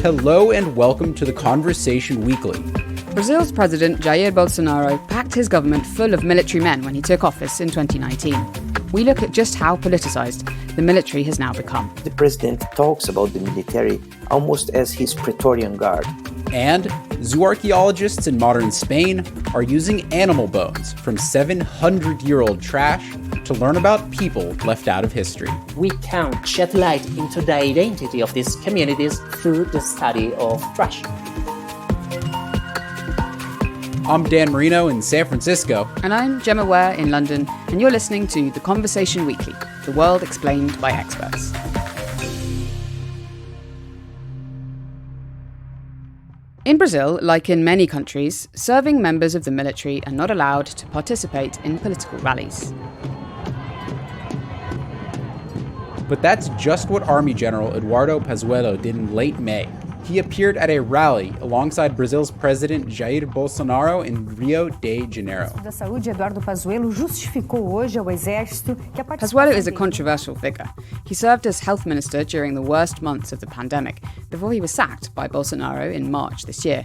Hello and welcome to the Conversation Weekly. Brazil's president, Jair Bolsonaro, packed his government full of military men when he took office in 2019. We look at just how politicized the military has now become. The president talks about the military almost as his Praetorian Guard. And zooarchaeologists in modern Spain are using animal bones from 700-year-old trash to learn about people left out of history. We can shed light into the identity of these communities through the study of trash. I'm Dan Marino in San Francisco. And I'm Gemma Ware in London, and you're listening to The Conversation Weekly, the world explained by experts. In Brazil, like in many countries, serving members of the military are not allowed to participate in political rallies. But that's just what Army General Eduardo Pazuello did in late May. He appeared at a rally alongside Brazil's President Jair Bolsonaro in Rio de Janeiro. Pazuello is a controversial figure. He served as health minister during the worst months of the pandemic, before he was sacked by Bolsonaro in March this year.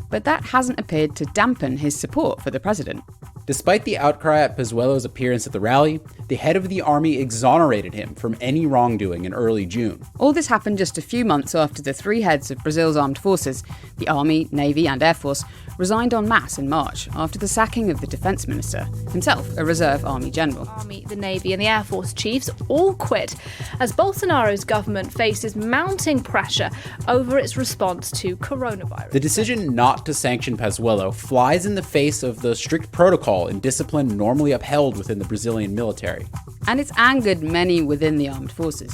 But that hasn't appeared to dampen his support for the president. Despite the outcry at Pazuello's appearance at the rally, the head of the army exonerated him from any wrongdoing in early June. All this happened just a few months after the three heads of Brazil's armed forces, the Army, Navy and Air Force, resigned en masse in March after the sacking of the defence minister, himself a reserve army general. The Army, the Navy and the Air Force chiefs all quit as Bolsonaro's government faces mounting pressure over its response to coronavirus. The decision not to sanction Pazuello flies in the face of the strict protocol and discipline normally upheld within the Brazilian military. And it's angered many within the armed forces.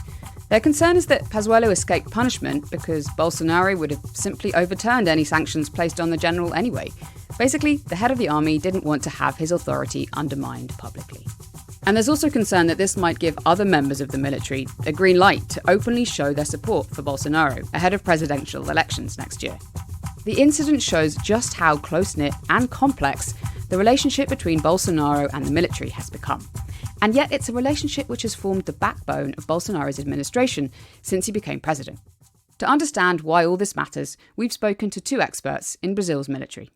Their concern is that Pazuello escaped punishment because Bolsonaro would have simply overturned any sanctions placed on the general anyway. Basically, the head of the army didn't want to have his authority undermined publicly. And there's also concern that this might give other members of the military a green light to openly show their support for Bolsonaro ahead of presidential elections next year. The incident shows just how close-knit and complex the relationship between Bolsonaro and the military has become. And yet it's a relationship which has formed the backbone of Bolsonaro's administration since he became president. To understand why all this matters, we've spoken to two experts in Brazil's military.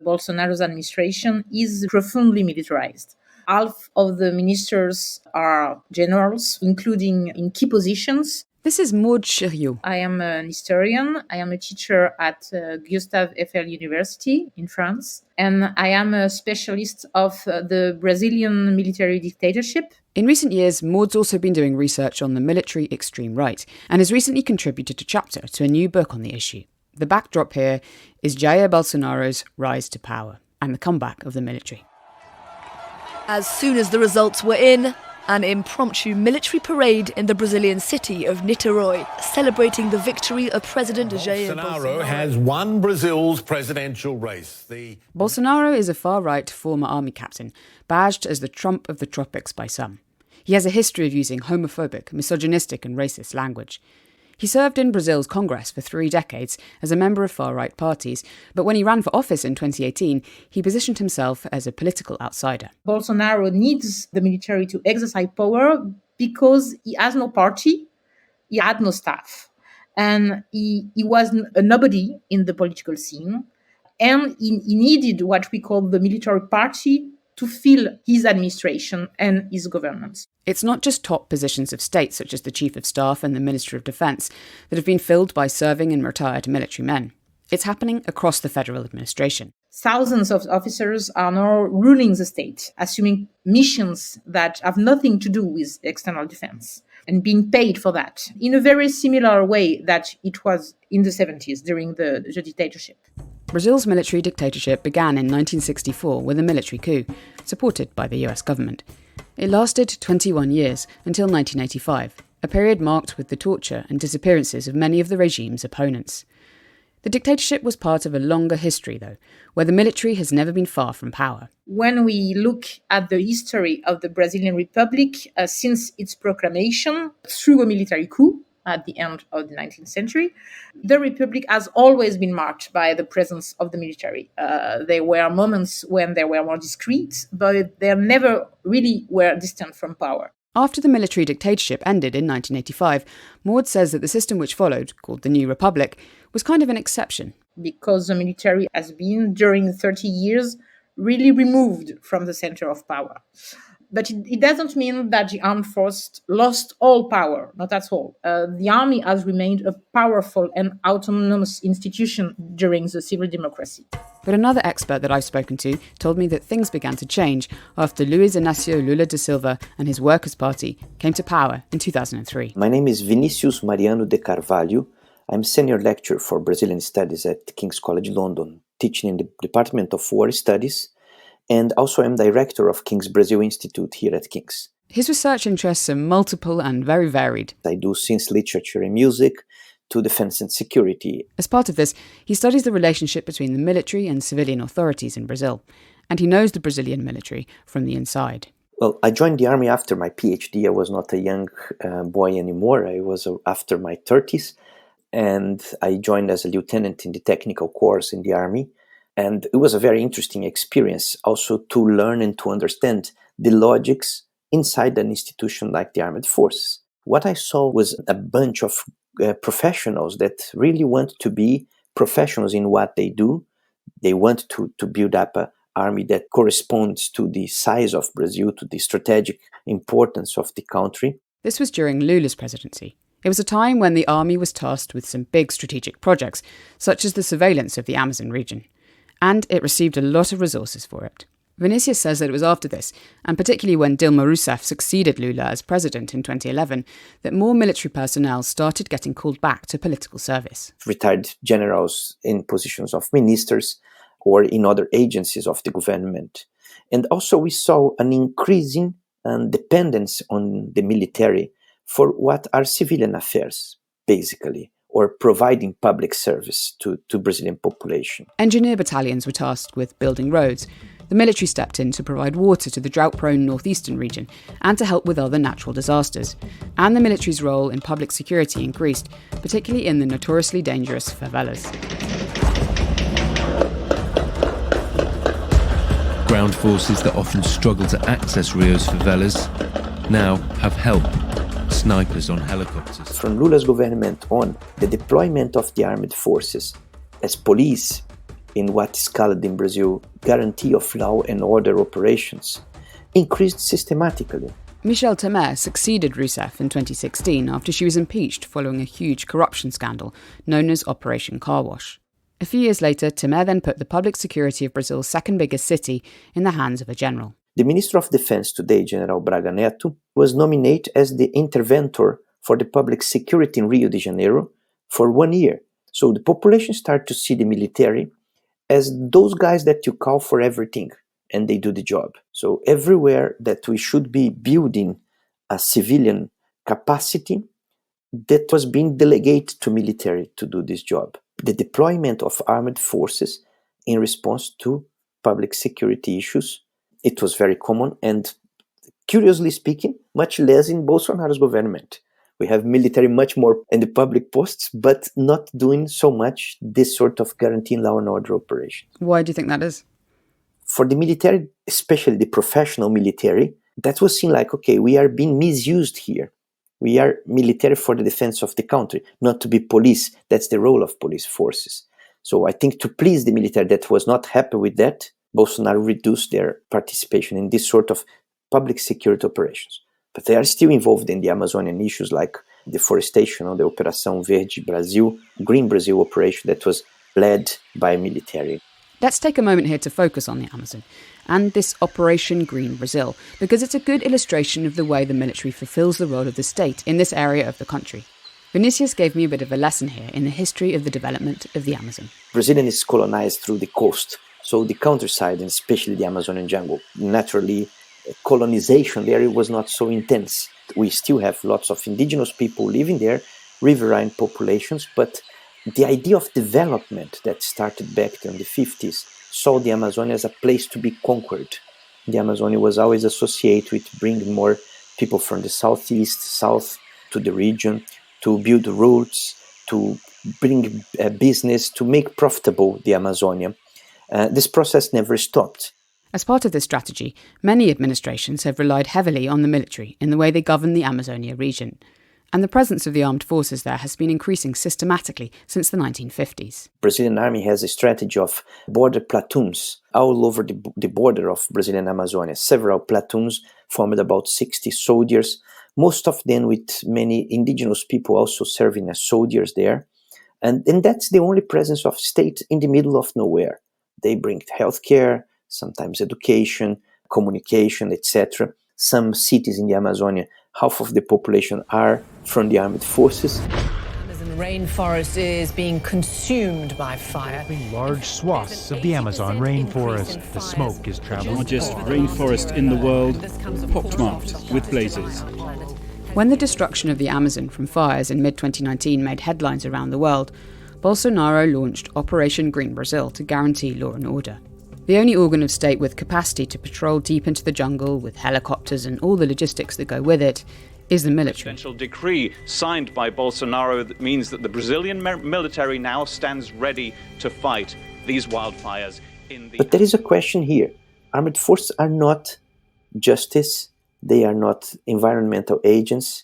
Bolsonaro's administration is profoundly militarized. Half of the ministers are generals, including in key positions. This is Maud Chiriot. I am an historian. I am a teacher at Gustave Eiffel University in France. And I am a specialist of the Brazilian military dictatorship. In recent years, Maud's also been doing research on the military extreme right and has recently contributed a chapter to a new book on the issue. The backdrop here is Jair Bolsonaro's rise to power and the comeback of the military. As soon as the results were in, an impromptu military parade in the Brazilian city of Niterói, celebrating the victory of President Jair Bolsonaro has won Brazil's presidential race. Bolsonaro is a far-right former army captain, badged as the Trump of the tropics by some. He has a history of using homophobic, misogynistic and racist language. He served in Brazil's Congress for 3 decades as a member of far-right parties, but when he ran for office in 2018, he positioned himself as a political outsider. Bolsonaro needs the military to exercise power because he has no party, he had no staff, and he was a nobody in the political scene, and he needed what we call the military party to fill his administration and his governance. It's not just top positions of state, such as the Chief of Staff and the Minister of Defence, that have been filled by serving and retired military men. It's happening across the federal administration. Thousands of officers are now ruling the state, assuming missions that have nothing to do with external defence, and being paid for that, in a very similar way that it was in the 70s during the dictatorship. Brazil's military dictatorship began in 1964 with a military coup, supported by the US government. It lasted 21 years, until 1985, a period marked with the torture and disappearances of many of the regime's opponents. The dictatorship was part of a longer history, though, where the military has never been far from power. When we look at the history of the Brazilian Republic since its proclamation through a military coup, at the end of the 19th century, the Republic has always been marked by the presence of the military. There were moments when they were more discreet, but they never really were distant from power. After the military dictatorship ended in 1985, Maud says that the system which followed, called the New Republic, was kind of an exception. Because the military has been, during 30 years, really removed from the center of power. But it doesn't mean that the armed force lost all power, not at all. The army has remained a powerful and autonomous institution during the civil democracy. But another expert that I've spoken to told me that things began to change after Luiz Inácio Lula da Silva and his Workers' Party came to power in 2003. My name is Vinícius Mariano de Carvalho. I'm senior lecturer for Brazilian Studies at King's College London, teaching in the Department of War Studies, and also I'm director of King's Brazil Institute here at King's. His research interests are multiple and very varied. I do since literature and music to defense and security. As part of this, he studies the relationship between the military and civilian authorities in Brazil, and he knows the Brazilian military from the inside. Well, I joined the army after my PhD. I was not a young boy anymore. I was after my 30s, and I joined as a lieutenant in the technical corps in the army. And it was a very interesting experience also to learn and to understand the logics inside an institution like the armed forces. What I saw was a bunch of professionals that really want to be professionals in what they do. They want to build up an army that corresponds to the size of Brazil, to the strategic importance of the country. This was during Lula's presidency. It was a time when the army was tasked with some big strategic projects, such as the surveillance of the Amazon region. And it received a lot of resources for it. Vinícius says that it was after this, and particularly when Dilma Rousseff succeeded Lula as president in 2011, that more military personnel started getting called back to political service. Retired generals in positions of ministers or in other agencies of the government. And also we saw an increasing dependence on the military for what are civilian affairs, basically, or providing public service to Brazilian population. Engineer battalions were tasked with building roads. The military stepped in to provide water to the drought-prone northeastern region and to help with other natural disasters. And the military's role in public security increased, particularly in the notoriously dangerous favelas. Ground forces that often struggle to access Rio's favelas now have help. Snipers on helicopters. From Lula's government on, the deployment of the armed forces as police in what is called in Brazil guarantee of law and order operations increased systematically. Michel Temer succeeded Rousseff in 2016 after she was impeached following a huge corruption scandal known as Operation Car Wash. A few years later, Temer then put the public security of Brazil's second biggest city in the hands of a general. The Minister of Defense today, General Braga Neto, was nominated as the interventor for the public security in Rio de Janeiro for 1 year. So the population started to see the military as those guys that you call for everything, and they do the job. So everywhere that we should be building a civilian capacity, that was being delegated to military to do this job. The deployment of armed forces in response to public security issues, it was very common, and curiously speaking, much less in Bolsonaro's government. We have military much more in the public posts, but not doing so much this sort of guaranteeing law and order operations. Why do you think that is? For the military, especially the professional military, that was seen like, okay, we are being misused here. We are military for the defense of the country, not to be police. That's the role of police forces. So I think to please the military that was not happy with that, Bolsonaro reduced their participation in this sort of public security operations. But they are still involved in the Amazonian issues like deforestation or the Operação Verde Brasil, Green Brazil operation that was led by military. Let's take a moment here to focus on the Amazon and this Operation Green Brazil, because it's a good illustration of the way the military fulfills the role of the state in this area of the country. Vinícius gave me a bit of a lesson here in the history of the development of the Amazon. Brazil is colonized through the coast, so the countryside, and especially the Amazonian jungle, naturally colonization there was not so intense. We still have lots of indigenous people living there, riverine populations, but the idea of development that started back in the 50s saw the Amazon as a place to be conquered. The Amazon was always associated with bringing more people from the southeast, south to the region, to build roads, to bring business, to make profitable the Amazonia. This process never stopped. As part of this strategy, many administrations have relied heavily on the military in the way they govern the Amazonia region. And the presence of the armed forces there has been increasing systematically since the 1950s. Brazilian army has a strategy of border platoons all over the border of Brazilian Amazonia. Several platoons formed about 60 soldiers, most of them with many indigenous people also serving as soldiers there. And that's the only presence of state in the middle of nowhere. They bring healthcare, sometimes education, communication, etc. Some cities in the Amazonia, half of the population are from the armed forces. The rainforest is being consumed by fire. Large swaths of the Amazon rainforest. The smoke is traveling. Largest rainforest in the world, pockmarked with blazes. When the destruction of the Amazon from fires in mid-2019 made headlines around the world, Bolsonaro launched Operation Green Brazil to guarantee law and order. The only organ of state with capacity to patrol deep into the jungle with helicopters and all the logistics that go with it is the military. A presidential decree signed by Bolsonaro that means that the Brazilian military now stands ready to fight these wildfires in the... But there is a question here. Armed forces are not justice. They are not environmental agents.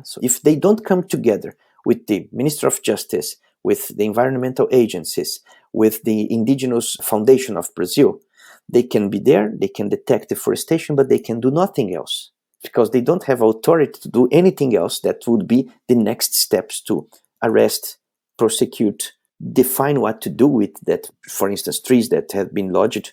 So if they don't come together with the Minister of Justice, with the environmental agencies, with the Indigenous Foundation of Brazil, they can be there, they can detect deforestation, but they can do nothing else because they don't have authority to do anything else that would be the next steps to arrest, prosecute, define what to do with that, for instance, trees that have been lodged,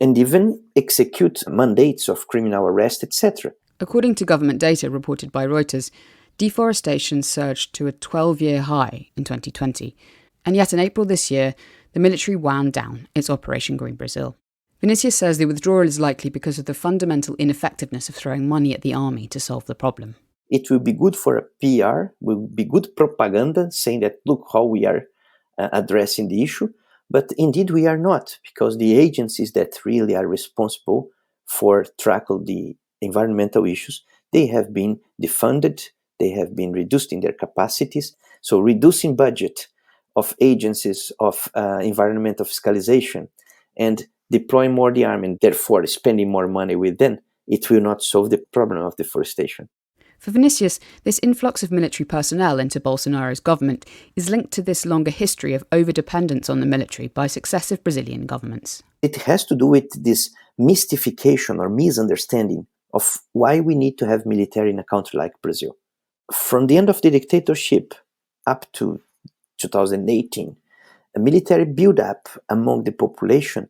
and even execute mandates of criminal arrest, etc. According to government data reported by Reuters, deforestation surged to a 12-year high in 2020, and yet in April this year, the military wound down its Operation Green Brazil. Vinicius says the withdrawal is likely because of the fundamental ineffectiveness of throwing money at the army to solve the problem. It will be good for a PR, will be good propaganda saying that, look how we are addressing the issue, but indeed we are not, because the agencies that really are responsible for tackle the environmental issues, they have been defunded, they have been reduced in their capacities. So reducing budget of agencies of environmental fiscalization and deploying more the army and therefore spending more money with them, it will not solve the problem of deforestation. For Vinicius, this influx of military personnel into Bolsonaro's government is linked to this longer history of overdependence on the military by successive Brazilian governments. It has to do with this mystification or misunderstanding of why we need to have military in a country like Brazil. From the end of the dictatorship up to 2018, a military build-up among the population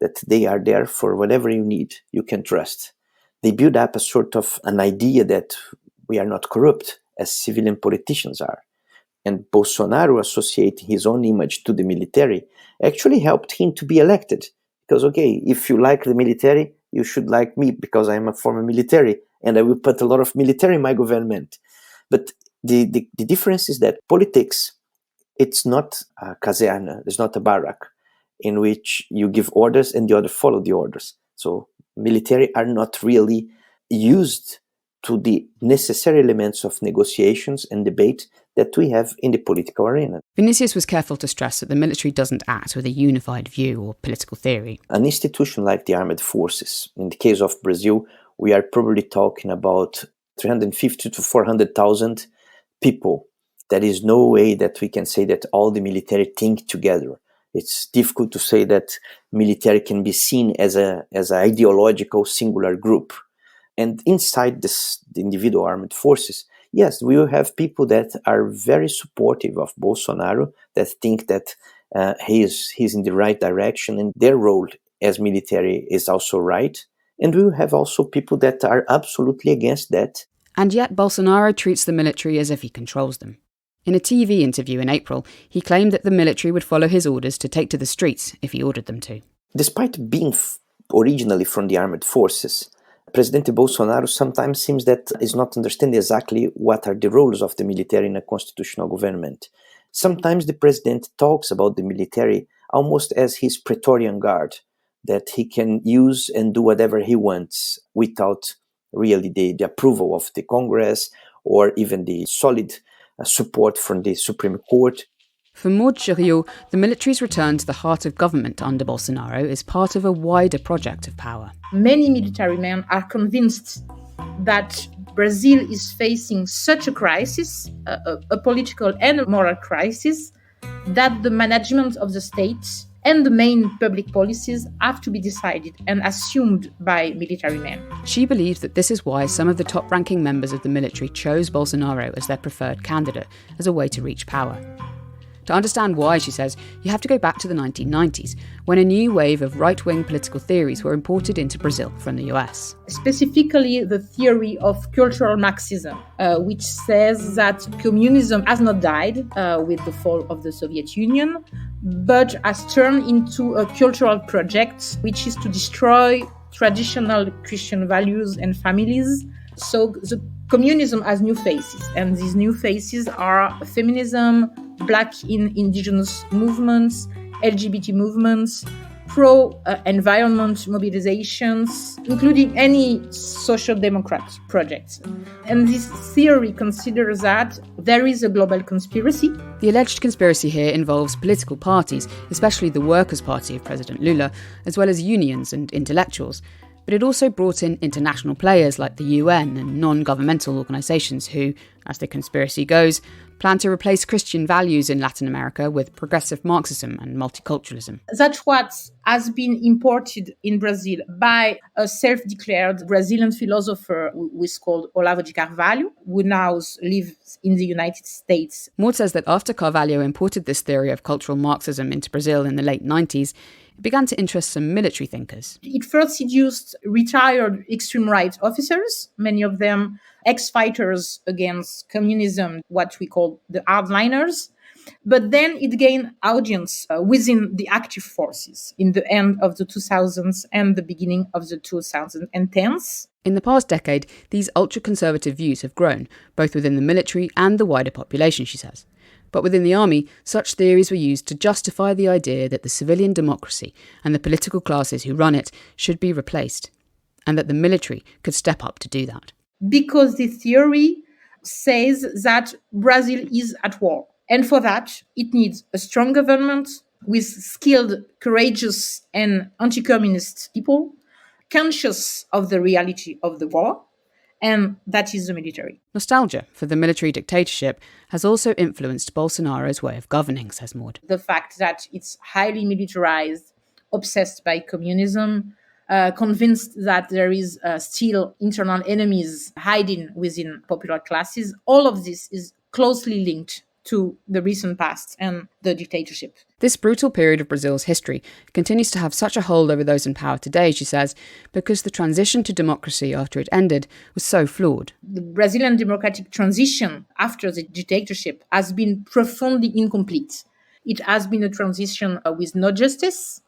that they are there for whatever you need, you can trust. They build up a sort of an idea that we are not corrupt as civilian politicians are. And Bolsonaro associating his own image to the military actually helped him to be elected. Because, okay, if you like the military, you should like me because I'm a former military and I will put a lot of military in my government. But the difference is that politics, it's not a caserna, it's not a barrack in which you give orders and the other follow the orders. So military are not really used to the necessary elements of negotiations and debate that we have in the political arena. Vinicius was careful to stress that the military doesn't act with a unified view or political theory. An institution like the armed forces, in the case of Brazil, we are probably talking about 350 to 400,000 people. There is no way that we can say that all the military think together. It's difficult to say that military can be seen as an ideological singular group. And inside the individual armed forces, yes, we will have people that are very supportive of Bolsonaro, that think that he's in the right direction and their role as military is also right. And we will have also people that are absolutely against that. And yet Bolsonaro treats the military as if he controls them. In a TV interview in April, he claimed that the military would follow his orders to take to the streets if he ordered them to. Despite being originally from the armed forces, President Bolsonaro sometimes seems that is not understanding exactly what are the roles of the military in a constitutional government. Sometimes the president talks about the military almost as his Praetorian Guard, that he can use and do whatever he wants without really the approval of the Congress or even the solid support from the Supreme Court. For Maud Juriot, the military's return to the heart of government under Bolsonaro is part of a wider project of power. Many military men are convinced that Brazil is facing such a crisis, a political and a moral crisis, that the management of the state and the main public policies have to be decided and assumed by military men. She believes that this is why some of the top-ranking members of the military chose Bolsonaro as their preferred candidate as a way to reach power. To understand why, she says, you have to go back to the 1990s, when a new wave of right-wing political theories were imported into Brazil from the US. Specifically, the theory of cultural Marxism, which says that communism has not died with the fall of the Soviet Union, but has turned into a cultural project, which is to destroy traditional Christian values and families. So the communism has new faces, and these new faces are feminism, Black in indigenous movements, LGBT movements, pro-environment mobilizations, including any social democrat projects. And this theory considers that there is a global conspiracy. The alleged conspiracy here involves political parties, especially the Workers' Party of President Lula, as well as unions and intellectuals. But it also brought in international players like the UN and non-governmental organisations who, as the conspiracy goes, plan to replace Christian values in Latin America with progressive Marxism and multiculturalism. That's what has been imported in Brazil by a self-declared Brazilian philosopher who is called Olavo de Carvalho, who now lives in the United States. Maud says that after Carvalho imported this theory of cultural Marxism into Brazil in the late 90s, it began to interest some military thinkers. It first seduced retired extreme right officers, many of them ex-fighters against communism, what we call the hardliners. But then it gained audience within the active forces in the end of the 2000s and the beginning of the 2010s. In the past decade, these ultra-conservative views have grown, both within the military and the wider population, she says. But within the army, such theories were used to justify the idea that the civilian democracy and the political classes who run it should be replaced, and that the military could step up to do that. Because the theory says that Brazil is at war. And for that, it needs a strong government with skilled, courageous and anti-communist people, conscious of the reality of the war, and that is the military. Nostalgia for the military dictatorship has also influenced Bolsonaro's way of governing, says Maud. The fact that it's highly militarized, obsessed by communism, convinced that there is still internal enemies hiding within popular classes, all of this is closely linked to the recent past and the dictatorship. This brutal period of Brazil's history continues to have such a hold over those in power today, she says, because the transition to democracy after it ended was so flawed. The Brazilian democratic transition after the dictatorship has been profoundly incomplete. It has been a transition with no justice,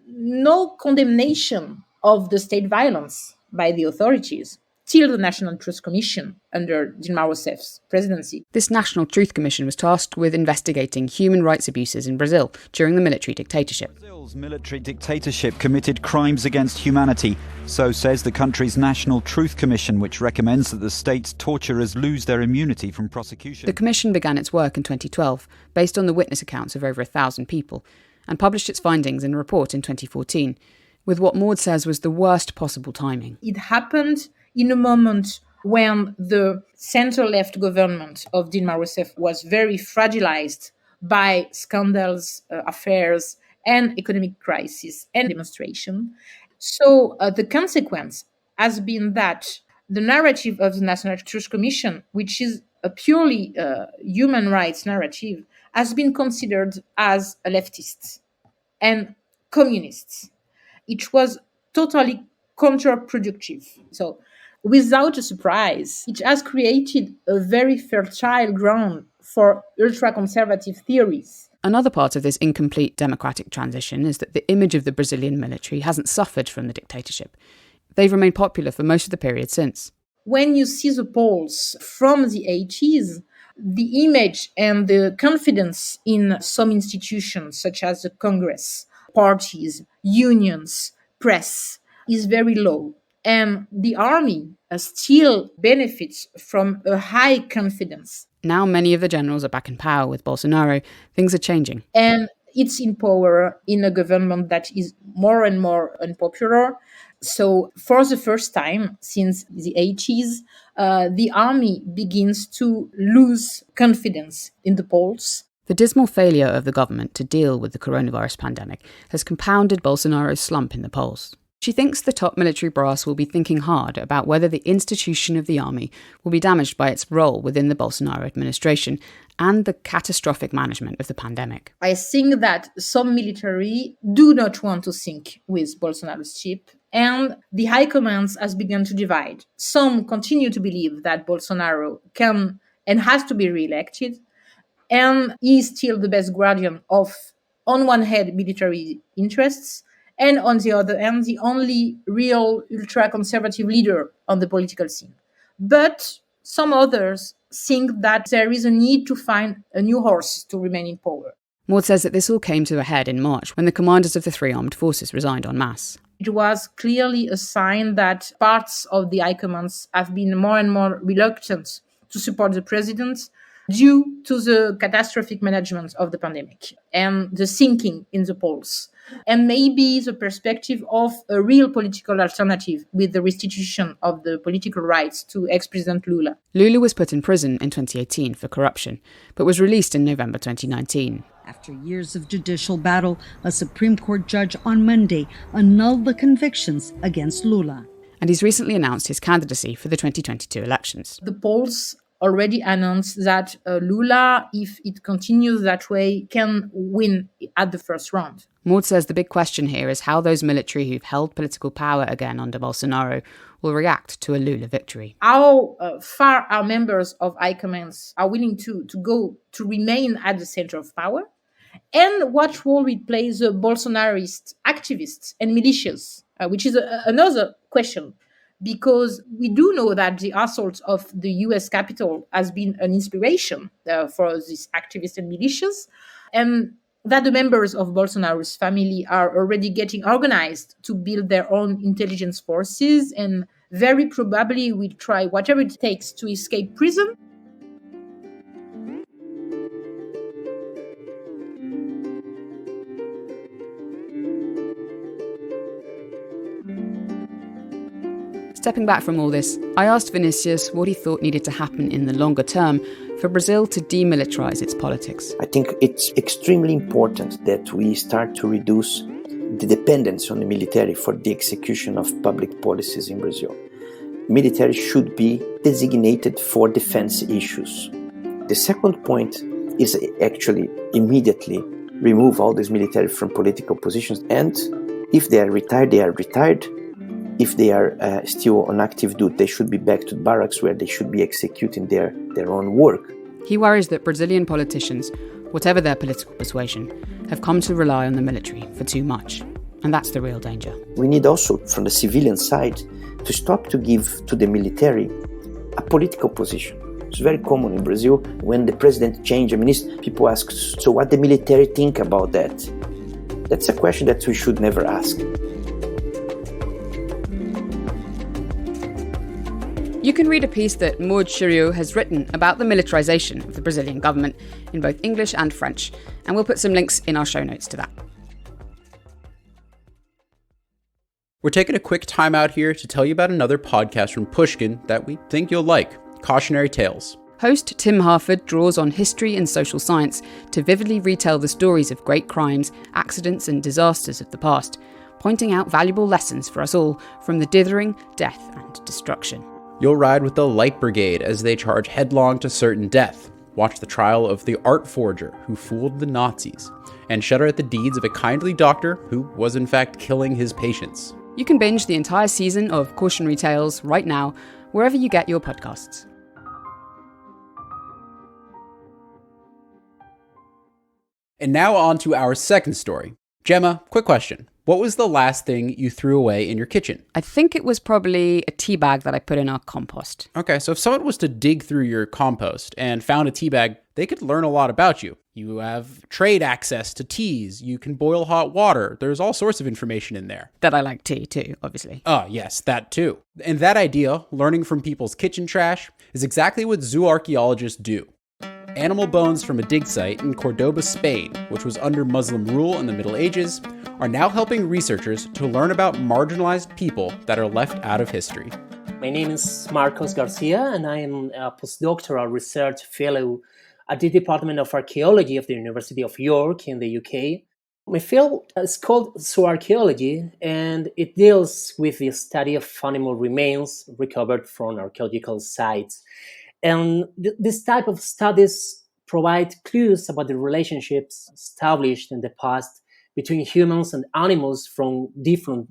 no condemnation of the state violence by the authorities, till the National Truth Commission under Dilma Rousseff's presidency. This National Truth Commission was tasked with investigating human rights abuses in Brazil during the military dictatorship. Brazil's military dictatorship committed crimes against humanity, so says the country's National Truth Commission, which recommends that the state's torturers lose their immunity from prosecution. The commission began its work in 2012, based on the witness accounts of over 1,000 people, and published its findings in a report in 2014, with what Maud says was the worst possible timing. It happened in a moment when the center-left government of Dilma Rousseff was very fragilized by scandals, affairs, and economic crisis and demonstration. So the consequence has been that the narrative of the National Truth Commission, which is a purely human rights narrative, has been considered as a leftist and communist. It was totally counterproductive. So without a surprise, it has created a very fertile ground for ultra-conservative theories. Another part of this incomplete democratic transition is that the image of the Brazilian military hasn't suffered from the dictatorship. They've remained popular for most of the period since. When you see the polls from the 80s, the image and the confidence in some institutions, such as the Congress, parties, unions, press, is very low. And the army still benefits from a high confidence. Now many of the generals are back in power with Bolsonaro. Things are changing. And it's in power in a government that is more and more unpopular. So for the first time since the 80s, the army begins to lose confidence in the polls. The dismal failure of the government to deal with the coronavirus pandemic has compounded Bolsonaro's slump in the polls. She thinks the top military brass will be thinking hard about whether the institution of the army will be damaged by its role within the Bolsonaro administration and the catastrophic management of the pandemic. I think that some military do not want to sync with Bolsonaro's ship, and the high commands has begun to divide. Some continue to believe that Bolsonaro can and has to be re-elected, and he is still the best guardian of, on one hand, military interests, and on the other hand, the only real ultra-conservative leader on the political scene. But some others think that there is a need to find a new horse to remain in power. Maud says that this all came to a head in March when the commanders of the three armed forces resigned en masse. It was clearly a sign that parts of the high commands have been more and more reluctant to support the president due to the catastrophic management of the pandemic and the sinking in the polls, and maybe the perspective of a real political alternative with the restitution of the political rights to ex-President Lula. Lula was put in prison in 2018 for corruption, but was released in November 2019. After years of judicial battle, a Supreme Court judge on Monday annulled the convictions against Lula. And he's recently announced his candidacy for the 2022 elections. The polls already announced that Lula, if it continues that way, can win at the first round. Maud says the big question here is how those military who've held political power again under Bolsonaro will react to a Lula victory. How far our members of high commands are willing to go to remain at the center of power, and what role will play the Bolsonarist activists and militias, which is another question. Because we do know that the assault of the US Capitol has been an inspiration for these activists and militias, and that the members of Bolsonaro's family are already getting organized to build their own intelligence forces and very probably will try whatever it takes to escape prison. Stepping back from all this, I asked Vinicius what he thought needed to happen in the longer term for Brazil to demilitarize its politics. I think it's extremely important that we start to reduce the dependence on the military for the execution of public policies in Brazil. Military should be designated for defense issues. The second point is actually immediately remove all these military from political positions, and if they are retired, they are retired. If they are still on active duty, they should be back to the barracks where they should be executing their own work. He worries that Brazilian politicians, whatever their political persuasion, have come to rely on the military for too much. And that's the real danger. We need also, from the civilian side, to stop to give to the military a political position. It's very common in Brazil. When the president changes a minister, people ask, so what the military think about that? That's a question that we should never ask. You can read a piece that Maud Chiriot has written about the militarization of the Brazilian government in both English and French, and we'll put some links in our show notes to that. We're taking a quick time out here to tell you about another podcast from Pushkin that we think you'll like, Cautionary Tales. Host Tim Harford draws on history and social science to vividly retell the stories of great crimes, accidents and disasters of the past, pointing out valuable lessons for us all from the dithering, death and destruction. You'll ride with the Light Brigade as they charge headlong to certain death, watch the trial of the art forger who fooled the Nazis, and shudder at the deeds of a kindly doctor who was in fact killing his patients. You can binge the entire season of Cautionary Tales right now, wherever you get your podcasts. And now on to our second story. Gemma, quick question. What was the last thing you threw away in your kitchen? I think it was probably a tea bag that I put in our compost. Okay, so if someone was to dig through your compost and found a tea bag, they could learn a lot about you. You have trade access to teas. You can boil hot water. There's all sorts of information in there. That I like tea too, obviously. Oh, yes, that too. And that idea, learning from people's kitchen trash, is exactly what zooarchaeologists do. Animal bones from a dig site in Cordoba, Spain, which was under Muslim rule in the Middle Ages, are now helping researchers to learn about marginalized people that are left out of history. My name is Marcos Garcia, and I am a postdoctoral research fellow at the Department of Archaeology of the University of York in the UK. My field is called Zooarchaeology, and it deals with the study of animal remains recovered from archaeological sites. And this type of studies provide clues about the relationships established in the past between humans and animals from different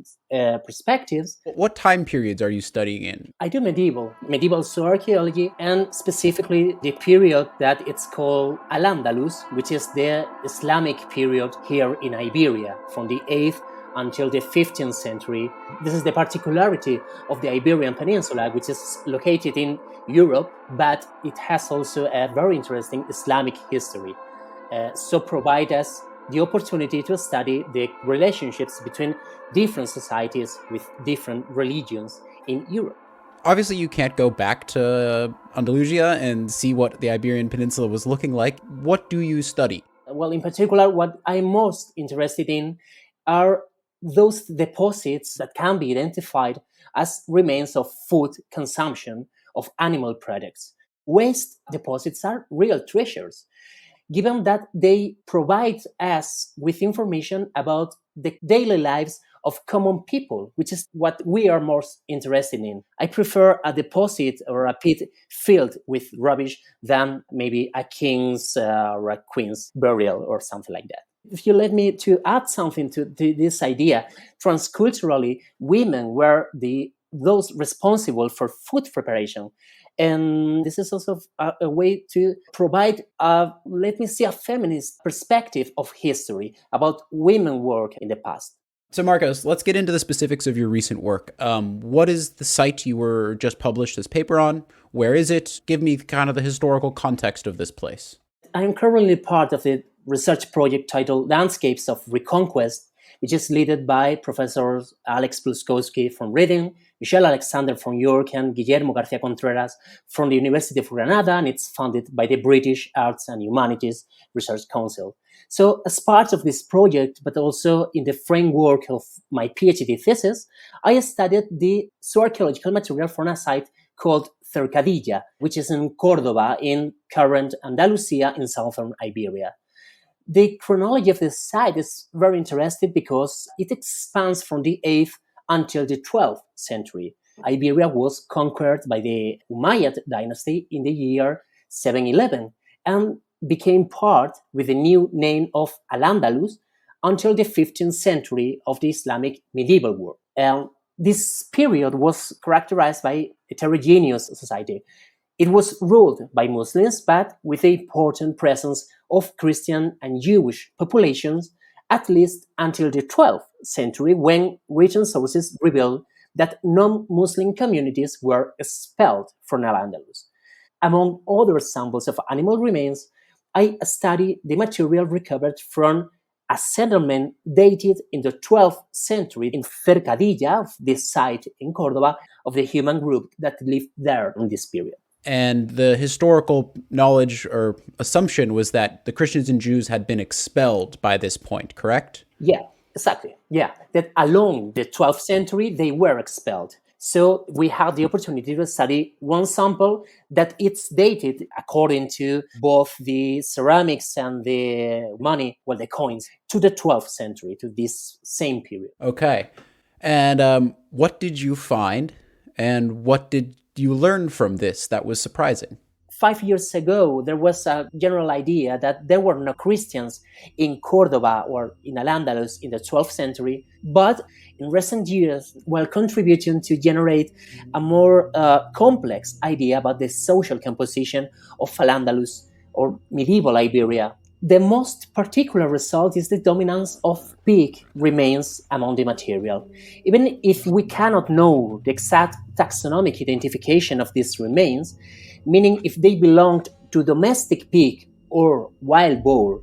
perspectives. What time periods are you studying in? I do medieval zooarchaeology, and specifically the period that it's called Al-Andalus, which is the Islamic period here in Iberia, from the 8th until the 15th century. This is the particularity of the Iberian Peninsula, which is located in Europe, but it has also a very interesting Islamic history. So provide us the opportunity to study the relationships between different societies with different religions in Europe. Obviously, you can't go back to Andalusia and see what the Iberian Peninsula was looking like. What do you study? Well, in particular, what I'm most interested in are those deposits that can be identified as remains of food consumption of animal products. Waste deposits are real treasures, given that they provide us with information about the daily lives of common people, which is what we are most interested in. I prefer a deposit or a pit filled with rubbish than maybe a king's or a queen's burial or something like that. If you let me to add something to this idea, transculturally, women were those responsible for food preparation. And this is also a way to provide a feminist perspective of history about women work in the past. So Marcos, let's get into the specifics of your recent work. What is the site you were just published this paper on? Where is it? Give me kind of the historical context of this place. I am currently part of the research project titled Landscapes of Reconquest, which is led by Professors Alex Pluskowski from Reading, Michelle Alexander from York, and Guillermo Garcia Contreras from the University of Granada, and it's funded by the British Arts and Humanities Research Council. So as part of this project, but also in the framework of my PhD thesis, I studied the zooarchaeological material from a site called Cercadilla, which is in Cordoba in current Andalusia in southern Iberia. The chronology of this site is very interesting because it expands from the 8th until the 12th century. Iberia was conquered by the Umayyad dynasty in the year 711 and became part with the new name of Al-Andalus until the 15th century of the Islamic medieval world. And this period was characterized by heterogeneous society. It was ruled by Muslims, but with the important presence of Christian and Jewish populations, at least until the 12th century, when written sources reveal that non-Muslim communities were expelled from Al-Andalus. Among other samples of animal remains, I studied the material recovered from a settlement dated in the 12th century in Cercadilla, this site in Cordoba, of the human group that lived there in this period. And the historical knowledge or assumption was that the Christians and Jews had been expelled by this point, correct? Yeah, exactly. Yeah, that along the 12th century, they were expelled. So we had the opportunity to study one sample that it's dated according to both the ceramics and the money, well, the coins, to the 12th century, to this same period. Okay. And what did you find? And what did you learn from this that was surprising? 5 years ago, there was a general idea that there were no Christians in Cordoba or in Al-Andalus in the 12th century, but in recent years, while contributing to generate a more complex idea about the social composition of Al-Andalus or medieval Iberia, The most particular result is the dominance of pig remains among the material. Even if we cannot know the exact taxonomic identification of these remains, meaning if they belonged to domestic pig or wild boar,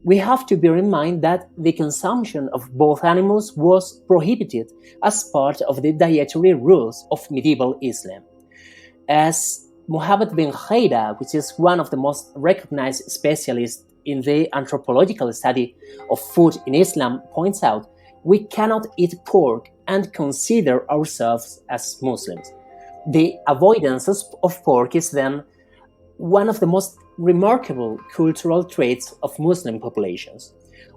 we have to bear in mind that the consumption of both animals was prohibited as part of the dietary rules of medieval Islam. As Mohammed bin Khaida, which is one of the most recognized specialists in the anthropological study of food in Islam, points out, we cannot eat pork and consider ourselves as Muslims. The avoidance of pork is then one of the most remarkable cultural traits of Muslim populations.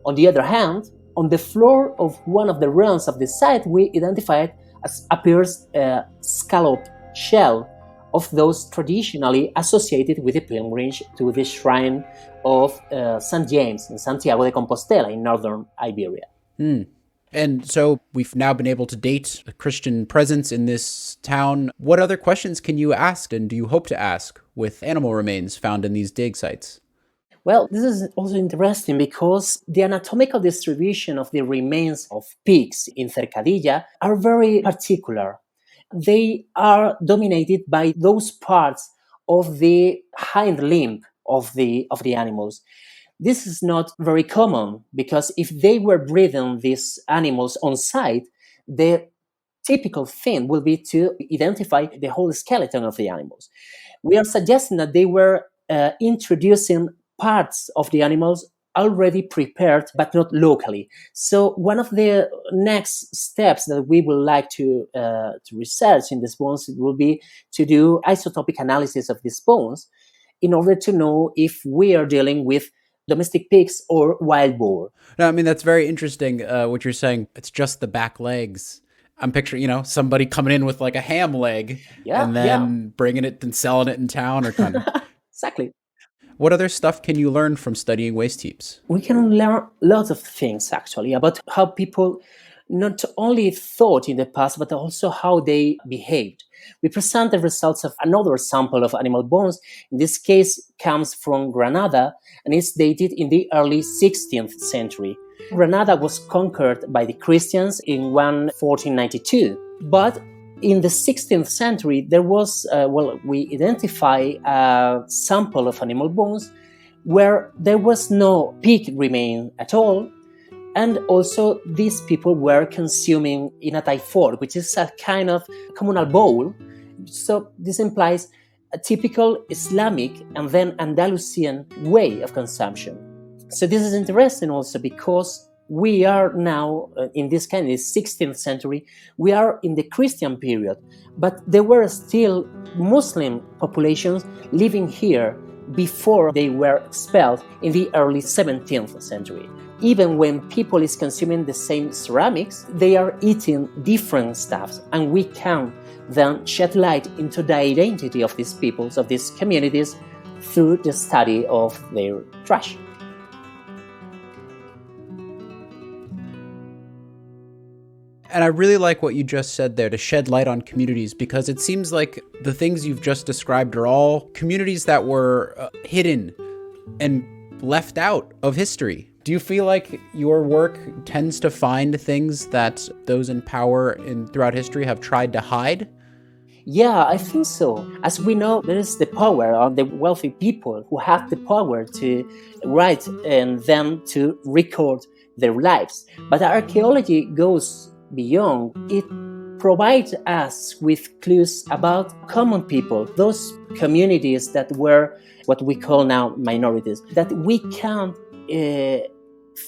On the other hand, on the floor of one of the realms of the site, we identified as appears a scalloped shell of those traditionally associated with the pilgrimage to the shrine of St. James in Santiago de Compostela in northern Iberia. And so we've now been able to date a Christian presence in this town. What other questions can you ask and do you hope to ask with animal remains found in these dig sites? Well, this is also interesting because the anatomical distribution of the remains of pigs in Cercadilla are very particular. They are dominated by those parts of the hind limb of the animals. This is not very common because if they were breeding these animals on site, the typical thing will be to identify the whole skeleton of the animals. We are suggesting that they were introducing parts of the animals already prepared, but not locally. So one of the next steps that we would like to research in these bones will be to do isotopic analysis of these bones in order to know if we are dealing with domestic pigs or wild boar. No, I mean, that's very interesting what you're saying. It's just the back legs. I'm picturing, somebody coming in with like a ham leg and then bringing it and selling it in town or kind of. Exactly. What other stuff can you learn from studying waste heaps? We can learn lots of things, actually, about how people not only thought in the past, but also how they behaved. We present the results of another sample of animal bones. In this case, comes from Granada and is dated in the early 16th century. Granada was conquered by the Christians in 1492, but in the 16th century, there was, we identify a sample of animal bones where there was no pig remain at all. And also, these people were consuming in a typhor, which is a kind of communal bowl. So this implies a typical Islamic and then Andalusian way of consumption. So this is interesting also because we are now, in this kind of 16th century, we are in the Christian period, but there were still Muslim populations living here before they were expelled in the early 17th century. Even when people is consuming the same ceramics, they are eating different stuffs, and we can then shed light into the identity of these peoples, of these communities, through the study of their trash. And I really like what you just said there, to shed light on communities, because it seems like the things you've just described are all communities that were hidden and left out of history. Do you feel like your work tends to find things that those in power throughout history have tried to hide? Yeah, I think so. As we know, there is the power of the wealthy people who have the power to write and then to record their lives. But archaeology goes beyond. It provides us with clues about common people, those communities that were what we call now minorities, that we can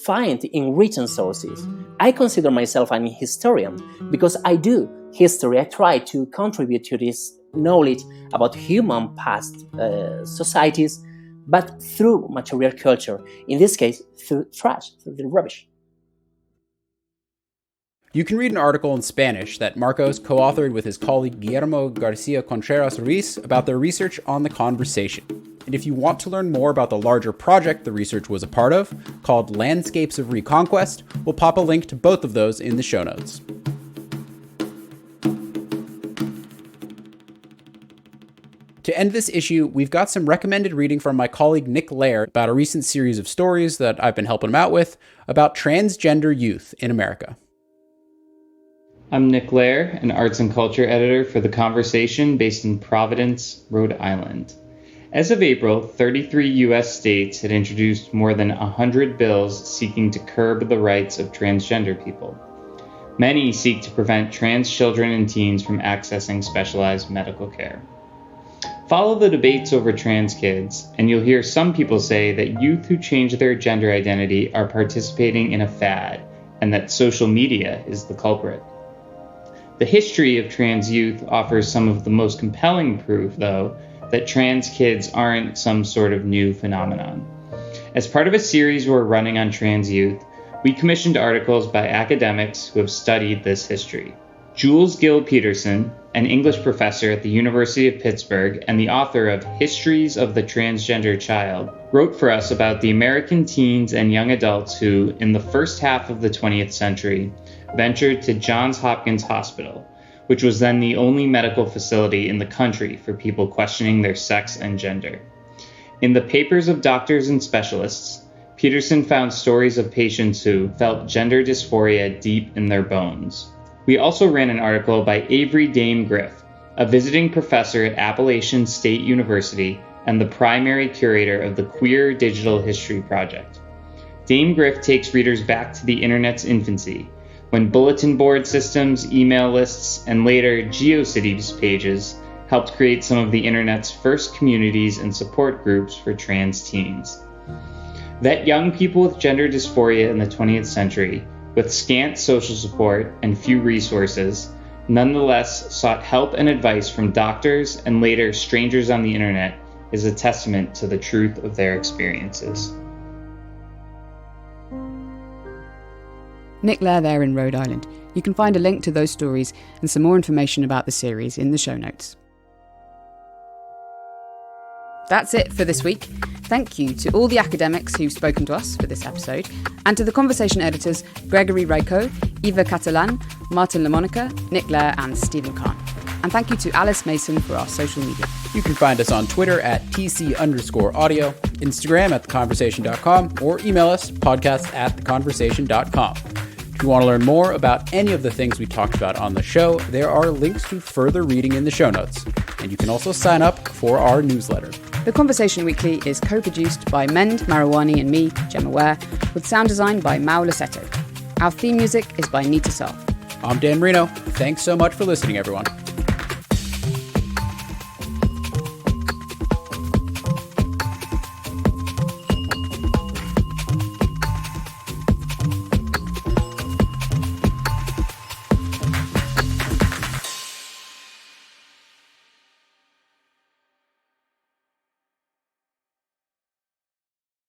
find in written sources. I consider myself an historian because I do history. I try to contribute to this knowledge about human past societies, but through material culture, in this case, through trash, through the rubbish. You can read an article in Spanish that Marcos co-authored with his colleague Guillermo Garcia Contreras Ruiz about their research on the conversation. And if you want to learn more about the larger project the research was a part of, called Landscapes of Reconquest, we'll pop a link to both of those in the show notes. To To end this issue, we've got some recommended reading from my colleague Nick Lair about a recent series of stories that I've been helping him out with about transgender youth in America. I'm Nick Lair, an arts and culture editor for The Conversation based in Providence, Rhode Island. As of April, 33 U.S. states had introduced more than 100 bills seeking to curb the rights of transgender people. Many seek to prevent trans children and teens from accessing specialized medical care. Follow the debates over trans kids, and you'll hear some people say that youth who change their gender identity are participating in a fad, and that social media is the culprit. The history of trans youth offers some of the most compelling proof, though, that trans kids aren't some sort of new phenomenon. As part of a series we're running on trans youth, we commissioned articles by academics who have studied this history. Jules Gill Peterson, an English professor at the University of Pittsburgh and the author of Histories of the Transgender Child, wrote for us about the American teens and young adults who, in the first half of the 20th century, ventured to Johns Hopkins Hospital, which was then the only medical facility in the country for people questioning their sex and gender. In the Papers of Doctors and Specialists, Peterson found stories of patients who felt gender dysphoria deep in their bones. We also ran an article by Avery Dame Griff, a visiting professor at Appalachian State University and the primary curator of the Queer Digital History Project. Dame Griff takes readers back to the internet's infancy, when bulletin board systems, email lists, and later GeoCities pages helped create some of the internet's first communities and support groups for trans teens. That young people with gender dysphoria in the 20th century, with scant social support and few resources, nonetheless sought help and advice from doctors and later strangers on the internet is a testament to the truth of their experiences. Nick Lair there in Rhode Island. You can find a link to those stories and some more information about the series in the show notes. That's it for this week. Thank you to all the academics who've spoken to us for this episode, and to the Conversation editors Gregory Raico, Eva Catalan, Martin LaMonica, Nick Lair and Stephen Kahn. And thank you to Alice Mason for our social media. You can find us on Twitter at TC_audio, Instagram at theconversation.com, or email us podcast@theconversation.com. If you want to learn more about any of the things we talked about on the show, there are links to further reading in the show notes. And you can also sign up for our newsletter. The Conversation Weekly is co-produced by Mend Marawani and me, Gemma Ware, with sound design by Mao Lassetto. Our theme music is by Nita Self. I'm Dan Marino. Thanks so much for listening, everyone.